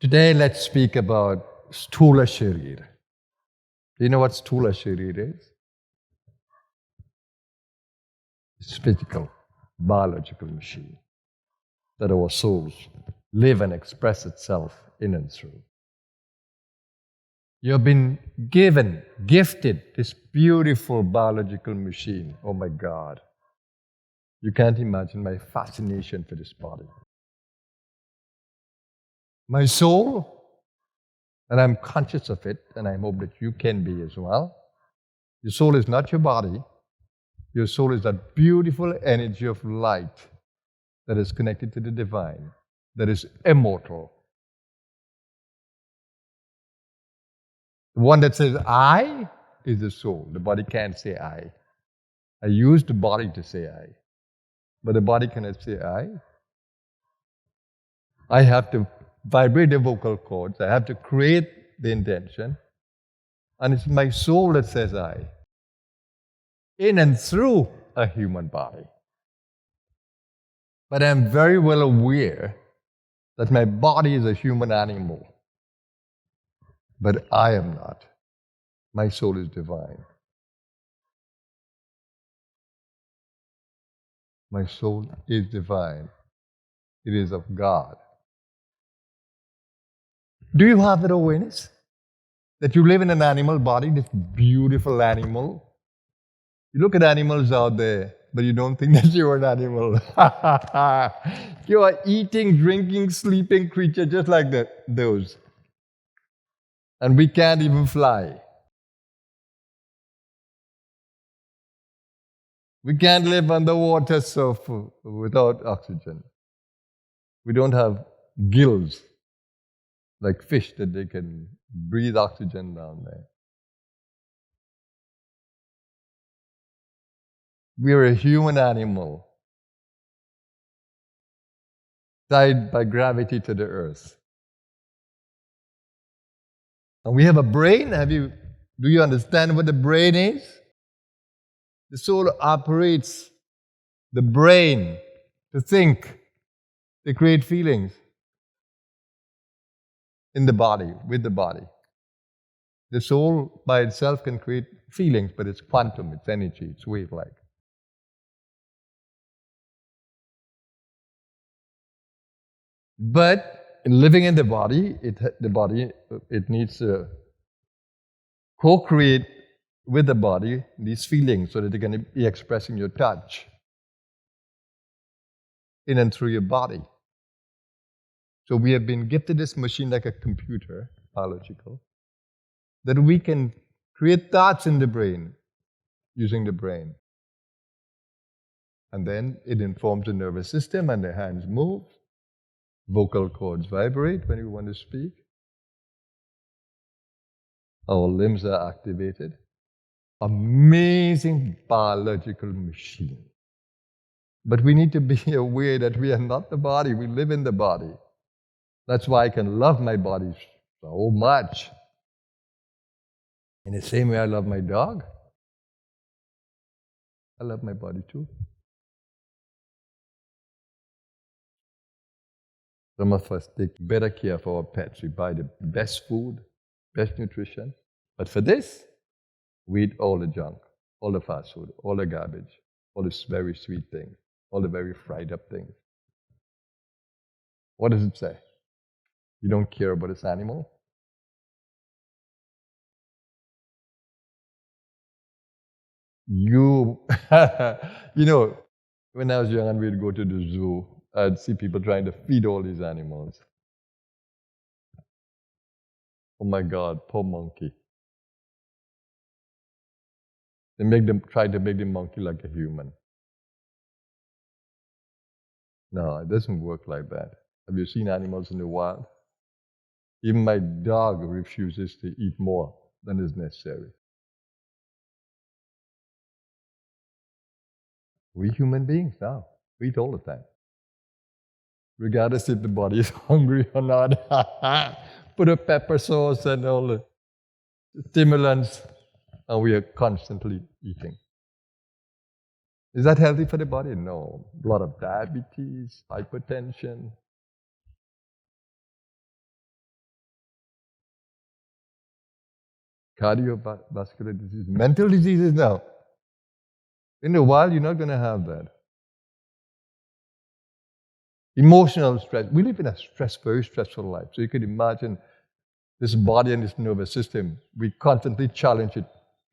Today, let's speak about Sthula Sharir. Do you know what Sthula Sharir is? It's physical, biological machine that our souls live and express itself in and through. You have been gifted this beautiful biological machine. Oh my God. You can't imagine my fascination for this body. My soul, and I'm conscious of it, and I hope that you can be as well. Your soul is not your body. Your soul is that beautiful energy of light that is connected to the divine, that is immortal. The one that says I is the soul. The body can't say I. I use the body to say I. But the body cannot say I. I have to vibrate the vocal cords. I have to create the intention. And it's my soul that says I. In and through a human body. But I'm very well aware that my body is a human animal. But I am not. My soul is divine. My soul is divine. It is of God. Do you have that awareness? That you live in an animal body, this beautiful animal? You look at animals out there, but you don't think that you're an animal. You are eating, drinking, sleeping creature just like those. And we can't even fly. We can't live underwater without oxygen. We don't have gills like fish that they can breathe oxygen down there. We are a human animal tied by gravity to the earth. And we have a brain. Do you understand what the brain is? The soul operates the brain to think, to create feelings in the body, with the body. The soul by itself can create feelings, but it's quantum, it's energy, it's wave-like. But living in the body, it needs to co-create with the body these feelings so that they can be expressing your touch in and through your body. So we have been gifted this machine like a computer, biological, that we can create thoughts in the brain using the brain. And then it informs the nervous system and the hands move. Vocal cords vibrate when you want to speak. Our limbs are activated. Amazing biological machine. But we need to be aware that we are not the body, we live in the body. That's why I can love my body so much. In the same way I love my dog, I love my body too. Some of us take better care of our pets. We buy the best food, best nutrition. But for this, we eat all the junk, all the fast food, all the garbage, all the very sweet things, all the very fried up things. What does it say? You don't care about this animal? You know, when I was young and we'd go to the zoo, I'd see people trying to feed all these animals. Oh my God, poor monkey. They try to make the monkey like a human. No, it doesn't work like that. Have you seen animals in the wild? Even my dog refuses to eat more than is necessary. We human beings now, we eat all the time. Regardless if the body is hungry or not. Put a pepper sauce and all the stimulants, and we are constantly eating. Is that healthy for the body? No. A lot of diabetes, hypertension. cardiovascular disease, mental diseases now. In a while, you're not going to have that. Emotional stress. We live in a very stressful life. So you could imagine this body and this nervous system, we constantly challenge it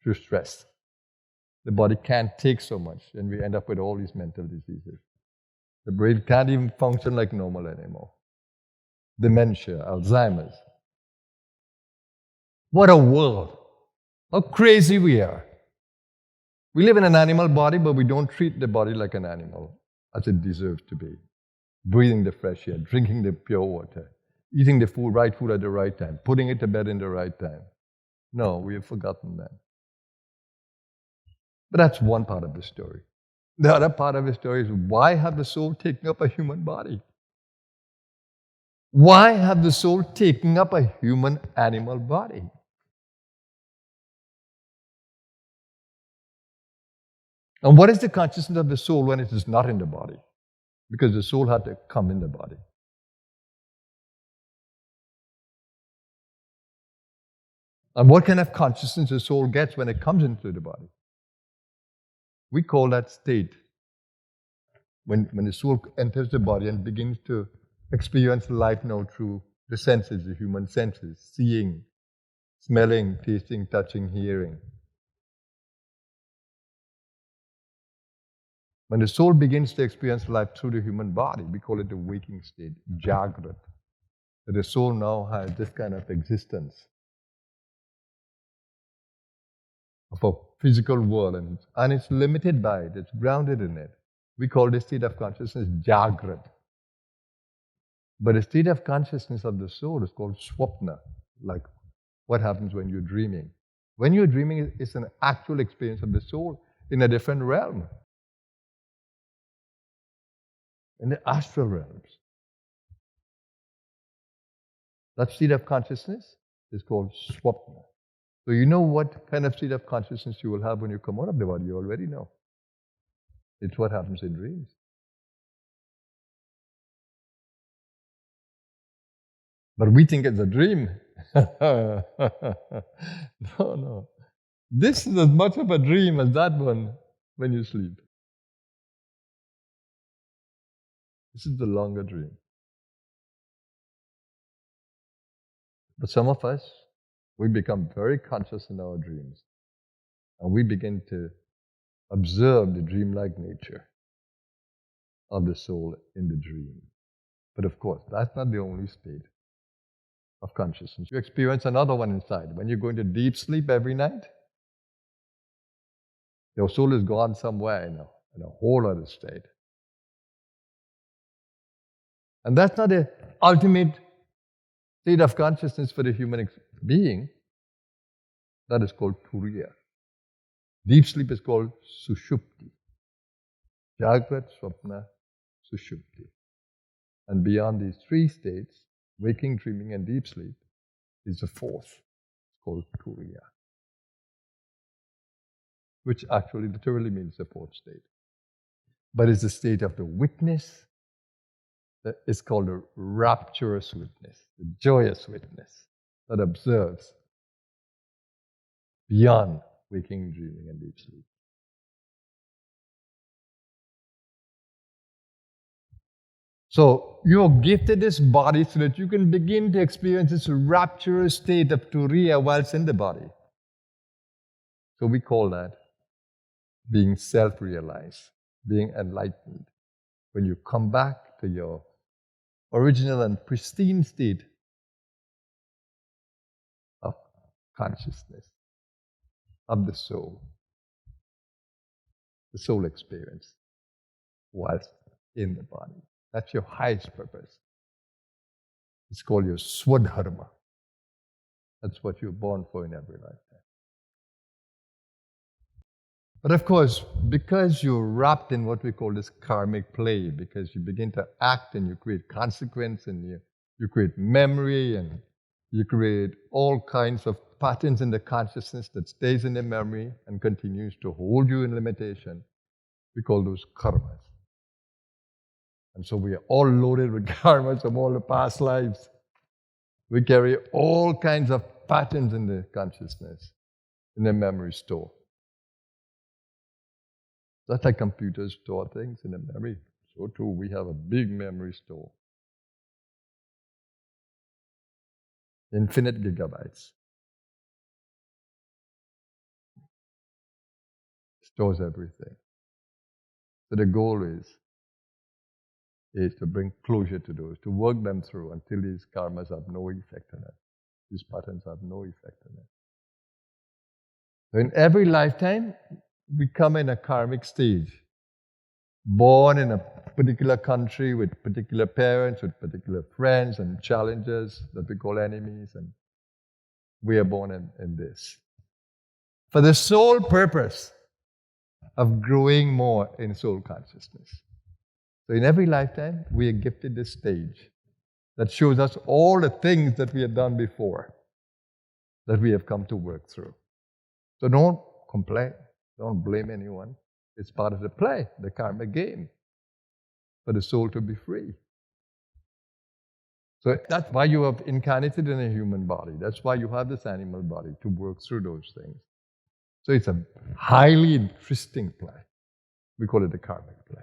through stress. The body can't take so much, and we end up with all these mental diseases. The brain can't even function like normal anymore. Dementia, Alzheimer's. What a world. How crazy we are. We live in an animal body, but we don't treat the body like an animal, as it deserves to be. Breathing the fresh air, drinking the pure water, eating the right food at the right time, putting it to bed in the right time. No, we have forgotten that. But that's one part of the story. The other part of the story is, why have the soul taken up a human body? Why have the soul taken up a human animal body? And what is the consciousness of the soul when it is not in the body? Because the soul had to come in the body. And what kind of consciousness the soul gets when it comes into the body? We call that state. When the soul enters the body and begins to experience life now through the senses, the human senses, seeing, smelling, tasting, touching, hearing. When the soul begins to experience life through the human body, we call it the waking state, Jagrat. That the soul now has this kind of existence of a physical world, and it's limited by it, it's grounded in it. We call this state of consciousness Jagrat. But the state of consciousness of the soul is called Swapna, like what happens when you're dreaming. When you're dreaming, it's an actual experience of the soul in a different realm, in the astral realms. That state of consciousness is called Swapna. So you know what kind of state of consciousness you will have when you come out of the body. You already know. It's what happens in dreams. But we think it's a dream. No. This is as much of a dream as that one when you sleep. This is the longer dream. But some of us, we become very conscious in our dreams. And we begin to observe the dreamlike nature of the soul in the dream. But of course, that's not the only state of consciousness. You experience another one inside. When you go into deep sleep every night, your soul is gone somewhere in a whole other state. And that's not the ultimate state of consciousness for the human being. That is called Turiya. Deep sleep is called Sushupti. Jagrat, Swapna, Sushupti. And beyond these three states, waking, dreaming, and deep sleep, is the fourth. It's called Turiya, which actually literally means the fourth state. But it's the state of the witness. That is called a rapturous witness, the joyous witness that observes beyond waking, dreaming, and deep sleep. So you're gifted this body so that you can begin to experience this rapturous state of Turiya whilst in the body. So we call that being self-realized, being enlightened. When you come back to your original and pristine state of consciousness, of the soul experience whilst in the body. That's your highest purpose. It's called your swadharma. That's what you're born for in every lifetime. But of course, because you're wrapped in what we call this karmic play, because you begin to act and you create consequence and you create memory and you create all kinds of patterns in the consciousness that stays in the memory and continues to hold you in limitation, we call those karmas. And so we are all loaded with karmas from all the past lives. We carry all kinds of patterns in the consciousness. in a memory store. Just like computers store things in a memory, so too we have a big memory store. Infinite gigabytes. Stores everything. So the goal is to bring closure to those, to work them through until these karmas have no effect on us. These patterns have no effect on us. So in every lifetime, we come in a karmic stage. Born in a particular country with particular parents, with particular friends and challenges that we call enemies, and we are born in this. For the sole purpose of growing more in soul consciousness. So in every lifetime, we are gifted this stage that shows us all the things that we have done before, that we have come to work through. So don't complain, don't blame anyone. It's part of the play, the karma game, for the soul to be free. So that's why you have incarnated in a human body. That's why you have this animal body, to work through those things. So it's a highly interesting play. We call it the karmic play.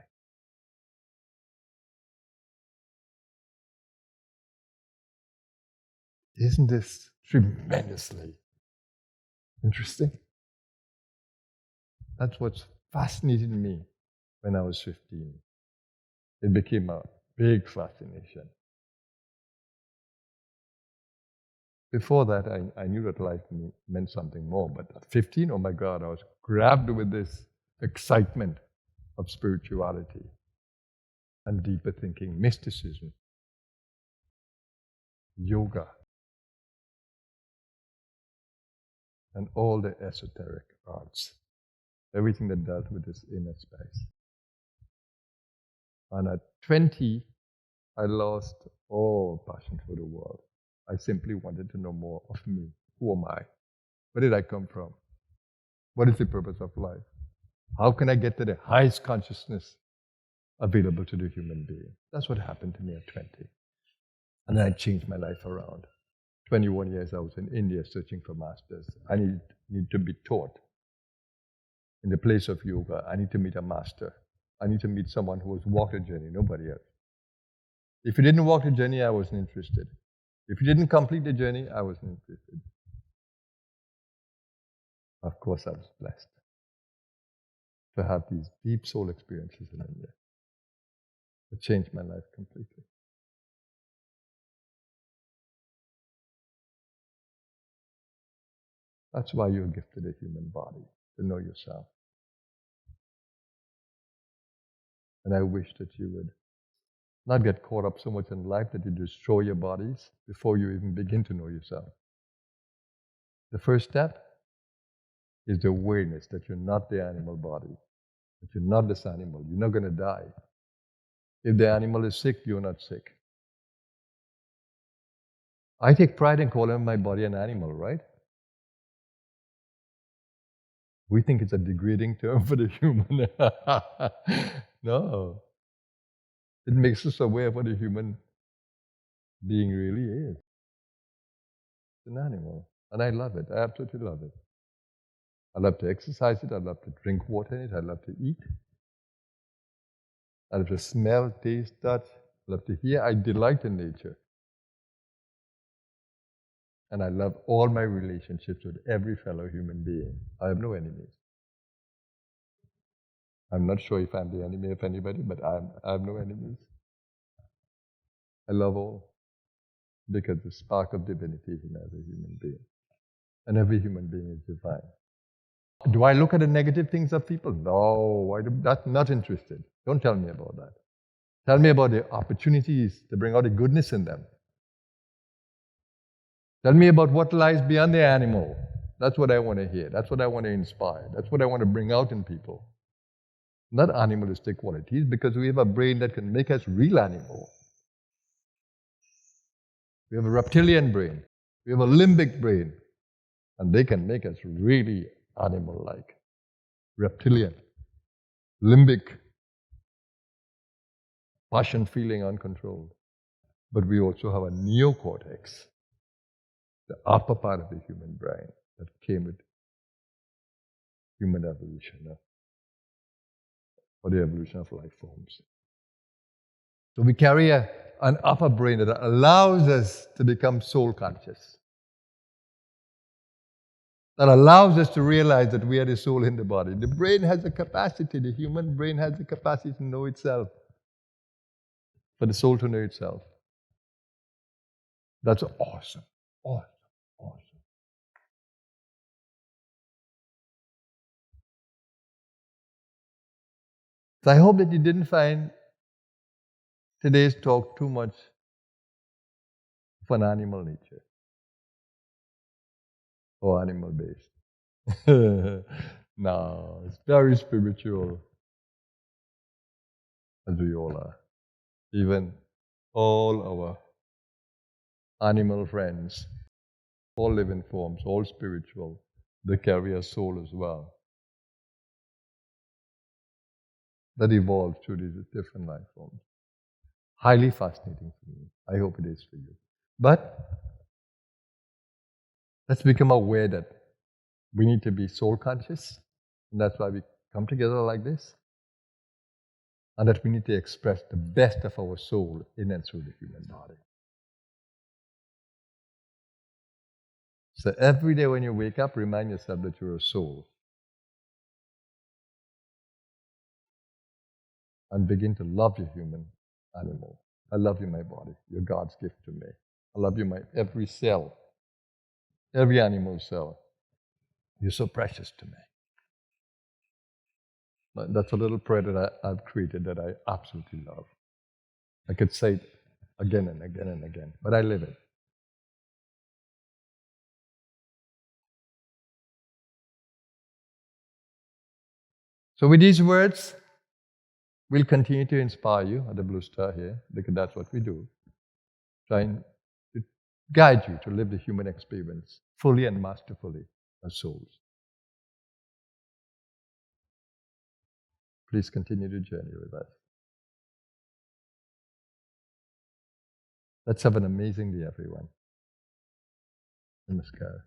Isn't this tremendously interesting? That's what's fascinated me when I was 15. It became a big fascination. Before that, I knew that life meant something more, but at 15, oh my God, I was grabbed with this excitement of spirituality and deeper thinking, mysticism, yoga, and all the esoteric arts, everything that dealt with this inner space. And at 20, I lost all passion for the world. I simply wanted to know more of me. Who am I? Where did I come from? What is the purpose of life? How can I get to the highest consciousness available to the human being? That's what happened to me at 20. And I changed my life around. 21 years I was in India searching for masters. I need to be taught. In the place of yoga, I need to meet a master. I need to meet someone who has walked the journey, nobody else. If you didn't walk the journey, I wasn't interested. If you didn't complete the journey, I wasn't interested. Of course, I was blessed to have these deep soul experiences in India. It changed my life completely. That's why you're gifted a human body, to know yourself. And I wish that you would not get caught up so much in life that you destroy your bodies before you even begin to know yourself. The first step is the awareness that you're not the animal body, that you're not this animal. You're not going to die. If the animal is sick, you're not sick. I take pride in calling my body an animal, right? We think it's a degrading term for the human. No. It makes us aware of what a human being really is. It's an animal. And I love it. I absolutely love it. I love to exercise it. I love to drink water in it. I love to eat. I love to smell, taste, touch. I love to hear. I delight in nature. And I love all my relationships with every fellow human being. I have no enemies. I'm not sure if I'm the enemy of anybody, but I have no enemies. I love all, because the spark of divinity is in every human being. And every human being is divine. Do I look at the negative things of people? No, I'm not interested. Don't tell me about that. Tell me about the opportunities to bring out the goodness in them. Tell me about what lies beyond the animal. That's what I want to hear. That's what I want to inspire. That's what I want to bring out in people. Not animalistic qualities, because we have a brain that can make us real animal. We have a reptilian brain. We have a limbic brain. And they can make us really animal-like. Reptilian. Limbic. Passion, feeling, uncontrolled. But we also have a neocortex, the upper part of the human brain that came with human evolution, or the evolution of life forms. So we carry an upper brain that allows us to become soul conscious, that allows us to realize that we are the soul in the body. The brain has the capacity, the human brain has the capacity to know itself, for the soul to know itself. That's awesome, awesome, awesome. So I hope that you didn't find today's talk too much of an animal nature or animal based. No, it's very spiritual, as we all are. Even all our animal friends, all living forms, all spiritual, they carry a soul as well, that evolved through these different life forms. Highly fascinating for me. I hope it is for you. But let's become aware that we need to be soul conscious, and that's why we come together like this, and that we need to express the best of our soul in and through the human body. So every day when you wake up, remind yourself that you're a soul. And begin to love your human animal. I love you, my body. You're God's gift to me. I love you, my every cell, every animal cell. You're so precious to me. But that's a little prayer that I've created that I absolutely love. I could say it again and again and again, but I live it. So with these words, we'll continue to inspire you at the Blue Star here, because that's what we do. Trying to guide you to live the human experience fully and masterfully as souls. Please continue the journey with us. Let's have an amazing day, everyone. Namaskar.